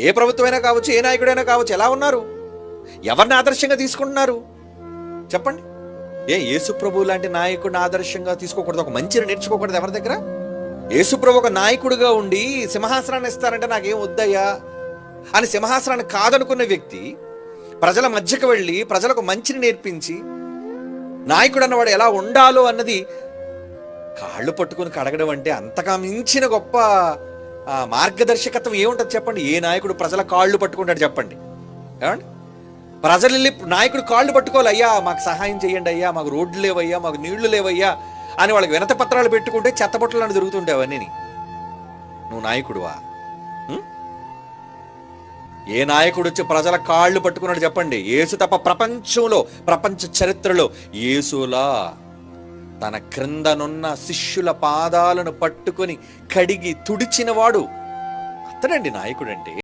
ఏ ప్రభుత్వమైనా కావచ్చు, ఏ నాయకుడైనా కావచ్చు, ఎలా ఉన్నారు? ఎవరిని ఆదర్శంగా తీసుకుంటున్నారు చెప్పండి? యేసు ప్రభు లాంటి నాయకుడిని ఆదర్శంగా తీసుకోకూడదు? ఒక మంచిని నేర్చుకోకూడదు ఎవరి దగ్గర? యేసు ప్రభు ఒక నాయకుడిగా ఉండి సింహాసనాన్ని ఇస్తారంటే నాకేం వద్దయ్యా అని సింహాసనాన్ని కాదనుకున్న వ్యక్తి ప్రజల మధ్యకు వెళ్ళి ప్రజలకు మంచిని నేర్పించి నాయకుడు అన్నవాడు ఎలా ఉండాలో అన్నది కాళ్ళు పట్టుకుని కడగడం అంటే అంతగా మించిన గొప్ప మార్గదర్శకత్వం ఏముంటుంది చెప్పండి? ఏ నాయకుడు ప్రజల కాళ్ళు పట్టుకుంటాడు చెప్పండి? ఏమండి, ప్రజలు నాయకుడు కాళ్ళు పట్టుకోవాలి. అయ్యా మాకు సహాయం చేయండి, అయ్యా మాకు రోడ్లు లేవయ్యా, మాకు నీళ్లు లేవయ్యా అని వాళ్ళకి వినతి పత్రాలు పెట్టుకుంటే చెత్తబొట్టలు అని దొరుకుతుంటావు అన్నీ. నువ్వు నాయకుడువా? ఏ నాయకుడు వచ్చి ప్రజల కాళ్ళు పట్టుకున్నాడు చెప్పండి? యేసు తప్ప ప్రపంచంలో, ప్రపంచ చరిత్రలో యేసులా తన క్రిందనున్న శిష్యుల పాదాలను పట్టుకొని కడిగి తుడిచినవాడు అతడండి నాయకుడంటే.